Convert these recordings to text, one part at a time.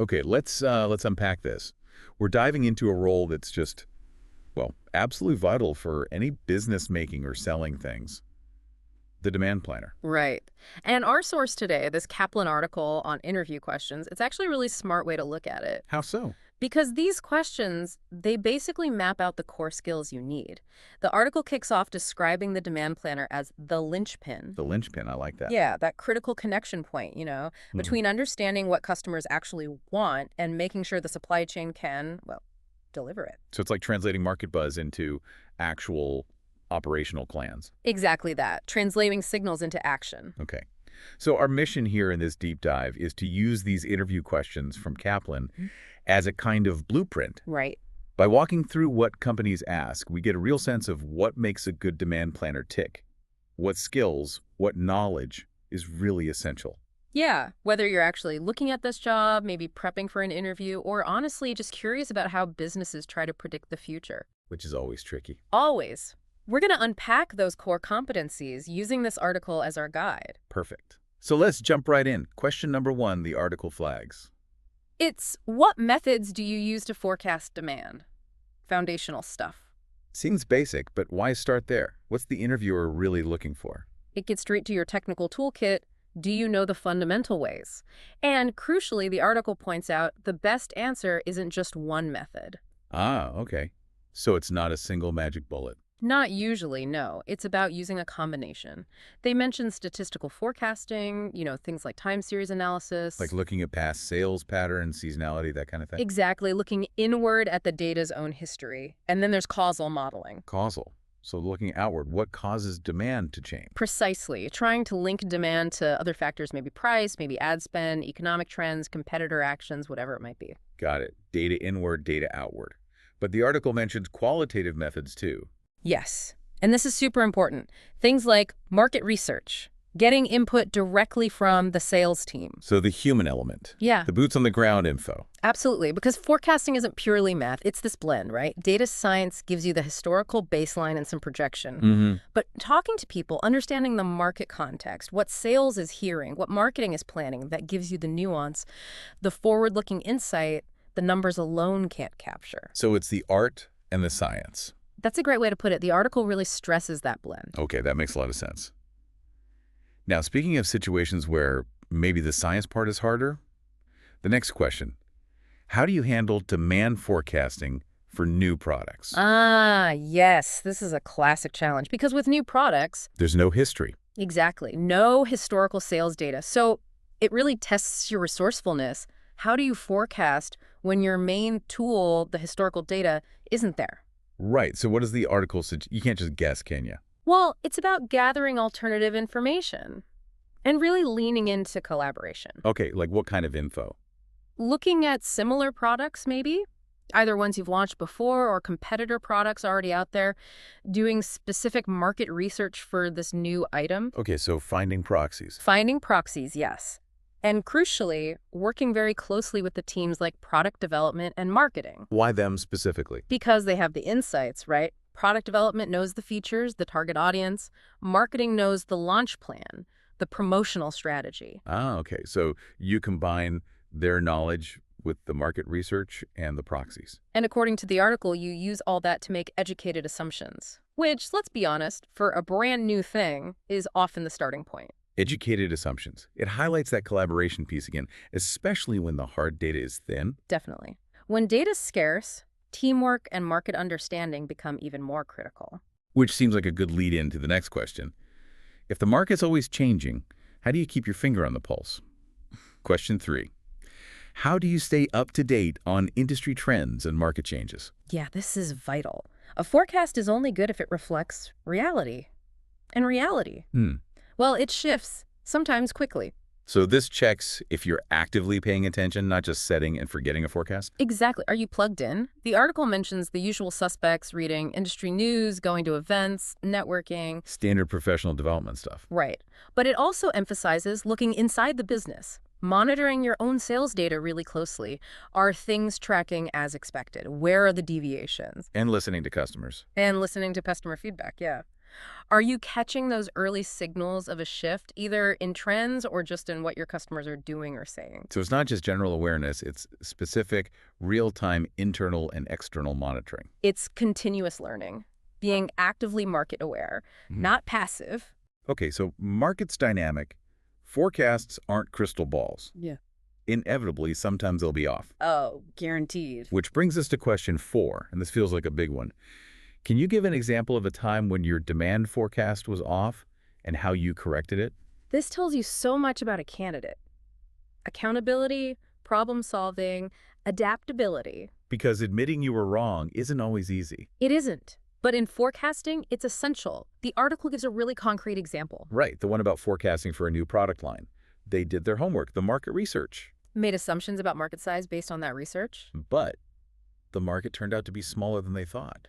Okay, let's unpack this. We're diving into a role that's just, well, absolutely vital for any business making or selling things. The demand planner. Right. And our source today, this Kaplan article on interview questions, it's actually a really smart way to look at it. How so? Because these questions, they basically map out the core skills you need. The article kicks off describing the demand planner as the linchpin. The linchpin, I like that. Yeah, that critical connection point, Mhm. between understanding what customers actually want and making sure the supply chain can, well, deliver it. So it's like translating market buzz into actual operational plans. Exactly that, translating signals into action. Okay. So our mission here in this deep dive is to use these interview questions from Kaplan as a kind of blueprint. Right. By walking through what companies ask, we get a real sense of what makes a good demand planner tick, what skills, what knowledge is really essential, Yeah, whether you're actually looking at this job, maybe prepping for an interview, or honestly just curious about how businesses try to predict the future. which is always tricky. Always. We're going to unpack those core competencies using this article as our guide. Perfect. So let's jump right in. Question number 1, the article flags. It's what methods do you use to forecast demand? Foundational stuff. Seems basic, but why start there? What's the interviewer really looking for? It gets straight to your technical toolkit. Do you know the fundamental ways? And crucially, the article points out the best answer isn't just one method. Ah, okay. So it's not a single magic bullet. Not usually, no. It's about using a combination. They mention statistical forecasting, things like time series analysis. Like looking at past sales patterns, seasonality, that kind of thing? Exactly, looking inward at the data's own history. And then there's causal modeling. Causal. So looking outward, what causes demand to change? Precisely, trying to link demand to other factors, maybe price, maybe ad spend, economic trends, competitor actions, whatever it might be. Got it. Data inward, data outward. But the article mentions qualitative methods too. Yes, and this is super important. Things like market research, getting input directly from the sales team. So the human element. Yeah, The boots on the ground info. absolutely, because forecasting isn't purely math. It's this blend, right? Data science gives you the historical baseline and some projection. But talking to people, understanding the market context, what sales is hearing, what marketing is planning, that gives you the nuance, the forward-looking insight the numbers alone can't capture. So it's the art and the science. That's a great way to put it. The article really stresses that blend. Okay, that makes a lot of sense. Now, speaking of situations where maybe the science part is harder, the next question, how do you handle demand forecasting for new products? Ah, yes, this is a classic challenge because with new products, There's no history. exactly, no historical sales data. So it really tests your resourcefulness. How do you forecast when your main tool, the historical data, isn't there? Right, so what does the article suggest? You can't just guess, can you? Well, it's about gathering alternative information and really leaning into collaboration. Okay, like what kind of info? Looking at similar products, maybe, either ones you've launched before or competitor products already out there, doing specific market research for this new item. Okay, so finding proxies. Finding proxies, yes. And crucially, working very closely with the teams like product development and marketing. Why them specifically? Because they have the insights, right? Product development knows the features, the target audience. Marketing knows the launch plan, the promotional strategy. Ah, okay, so you combine their knowledge with the market research and the proxies. And according to the article, you use all that to make educated assumptions, which, let's be honest, for a brand new thing, is often the starting point. Educated assumptions. It highlights that collaboration piece again, especially when the hard data is thin. Definitely. When data's scarce, teamwork and market understanding become even more critical. Which seems like a good lead in to the next question. If the market's always changing, how do you keep your finger on the pulse? Question 3. How do you stay up to date on industry trends and market changes? Yeah, this is vital. A forecast is only good if it reflects reality. And reality, well, it shifts, sometimes quickly. So this checks if you're actively paying attention, not just setting and forgetting a forecast? Exactly. Are you plugged in? The article mentions the usual suspects, reading industry news, going to events, networking. Standard professional development stuff. Right. But it also emphasizes looking inside the business, monitoring your own sales data really closely. Are things tracking as expected? Where are the deviations? And listening to customers. And listening to customer feedback, yeah. Are you catching those early signals of a shift, either in trends or just in what your customers are doing or saying? So it's not just general awareness, it's specific, real-time internal and external monitoring. It's continuous learning, being actively market aware, Mhm. not passive. Okay, so market's dynamic. Forecasts aren't crystal balls. Yeah. Inevitably, sometimes they'll be off. Oh, guaranteed. Which brings us to question 4, and this feels like a big one. Can you give an example of a time when your demand forecast was off and how you corrected it? This tells you so much about a candidate. Accountability, problem solving, adaptability. Because admitting you were wrong isn't always easy. It isn't. But in forecasting, it's essential. The article gives a really concrete example. Right, the one about forecasting for a new product line. They did their homework, the market research. Made assumptions about market size based on that research. But the market turned out to be smaller than they thought.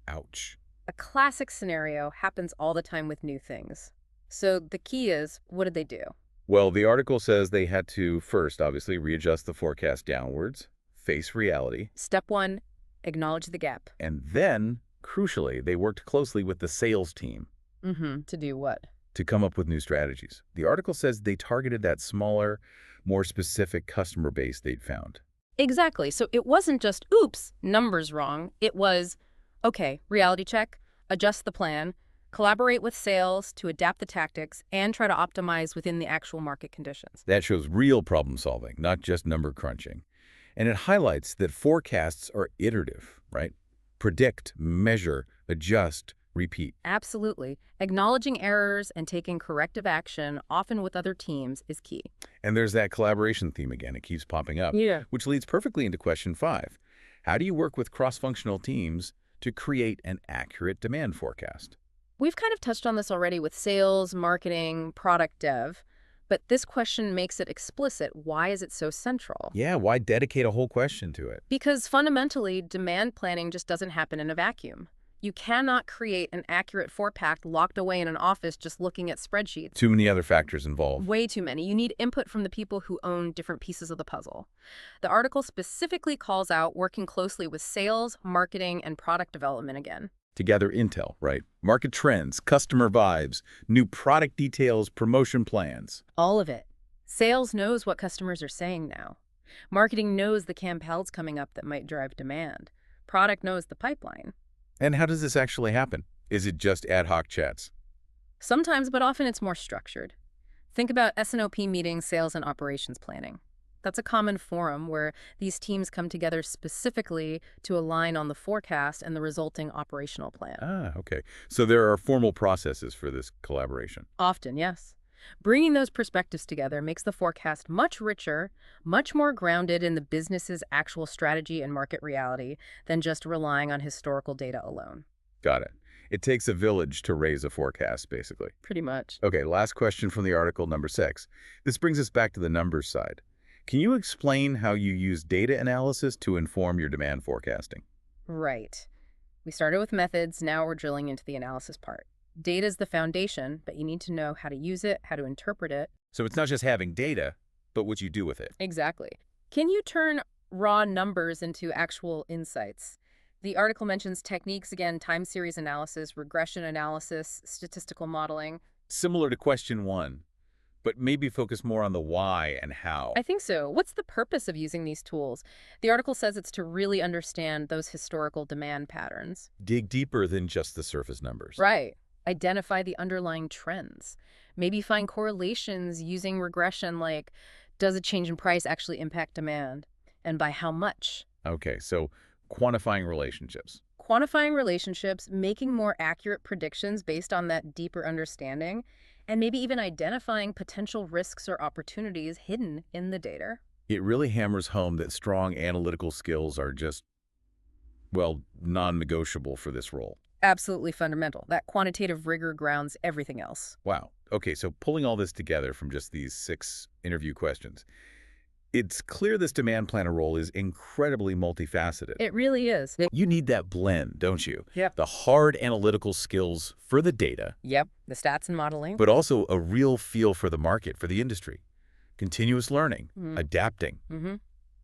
Ouch. A classic scenario happens all the time with new things. So the key is, what did they do? Well, the article says they had to first, obviously, readjust the forecast downwards, face reality, Step 1, acknowledge the gap. and then, crucially, they worked closely with the sales team To do what? to come up with new strategies. The article says they targeted that smaller, more specific customer base they'd found. Exactly. So it wasn't just, oops, numbers wrong. It was, okay, reality check, adjust the plan, collaborate with sales to adapt the tactics, and try to optimize within the actual market conditions. That shows real problem solving, not just number crunching. And it highlights that forecasts are iterative, right? Predict, measure, adjust, repeat. Absolutely. Acknowledging errors and taking corrective action, often with other teams, is key. And there's that collaboration theme again. It keeps popping up. Yeah. Which leads perfectly into question 5. How do you work with cross-functional teams to create an accurate demand forecast? We've kind of touched on this already with sales, marketing, product dev, but this question makes it explicit. Why is it so central? Yeah, why dedicate a whole question to it? Because fundamentally, demand planning just doesn't happen in a vacuum. You cannot create an accurate forecast locked away in an office just looking at spreadsheets. Too many other factors involved. Way too many. You need input from the people who own different pieces of the puzzle. The article specifically calls out working closely with sales, marketing, and product development again. To gather intel, right? Market trends, customer vibes, new product details, promotion plans. All of it. Sales knows what customers are saying now. Marketing knows the campaigns coming up that might drive demand. Product knows the pipeline. And how does this actually happen? Is it just ad hoc chats? Sometimes, but often it's more structured. Think about S&OP meetings, sales and operations planning. That's a common forum where these teams come together specifically to align on the forecast and the resulting operational plan. Ah, okay. So there are formal processes for this collaboration. Often, yes. Bringing those perspectives together makes the forecast much richer, much more grounded in the business's actual strategy and market reality than just relying on historical data alone. Got it. It takes a village to raise a forecast, basically. Pretty much. Okay, last question from the article, number 6. This brings us back to the numbers side. Can you explain how you use data analysis to inform your demand forecasting? Right. We started with methods, now we're drilling into the analysis part. Data is the foundation, but you need to know how to use it, how to interpret it. So it's not just having data, but what you do with it. Exactly. Can you turn raw numbers into actual insights? The article mentions techniques, again, time series analysis, regression analysis, statistical modeling. Similar to question 1, but maybe focus more on the why and how. I think so. What's the purpose of using these tools? The article says it's to really understand those historical demand patterns. Dig deeper than just the surface numbers. Right. Identify the underlying trends. Maybe find correlations using regression like, does a change in price actually impact demand? And by how much? Okay, so quantifying relationships. Quantifying relationships, making more accurate predictions based on that deeper understanding, and maybe even identifying potential risks or opportunities hidden in the data. It really hammers home that strong analytical skills are just, well, non-negotiable for this role. Absolutely fundamental. That quantitative rigor grounds everything else. Wow. Okay, so pulling all this together from just these 6 interview questions, it's clear this demand planner role is incredibly multifaceted. It really is. You need that blend, don't you? Yep. The hard analytical skills for the data, Yep. The stats and modeling. but also a real feel for the market, for the industry. Continuous learning, adapting,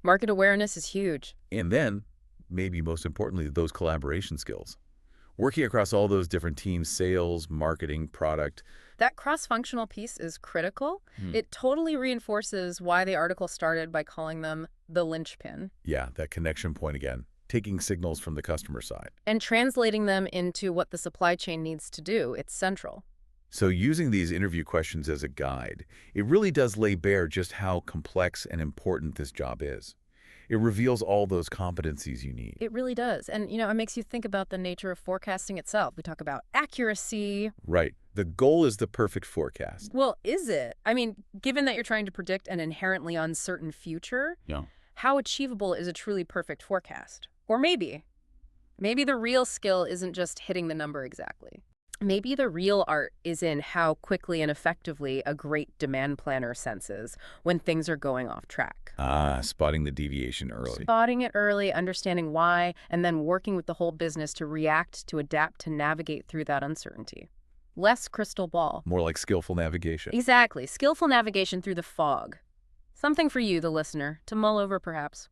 Market awareness is huge. and then, maybe most importantly, those collaboration skills. Working across all those different teams, sales, marketing, product. That cross-functional piece is critical. It totally reinforces why the article started by calling them the linchpin. Yeah, that connection point again, taking signals from the customer side. And translating them into what the supply chain needs to do. It's central. So using these interview questions as a guide, it really does lay bare just how complex and important this job is. It reveals all those competencies you need. It really does. And, it makes you think about the nature of forecasting itself. We talk about accuracy. Right. The goal is the perfect forecast. Well, is it? I mean, given that you're trying to predict an inherently uncertain future, Yeah. how achievable is a truly perfect forecast? Or maybe the real skill isn't just hitting the number exactly. Maybe the real art is in how quickly and effectively a great demand planner senses when things are going off track. Spotting the deviation early. Spotting it early, understanding why, and then working with the whole business to react, to adapt, to navigate through that uncertainty. Less crystal ball. More like skillful navigation. Exactly. Skillful navigation through the fog. Something for you, the listener, to mull over perhaps.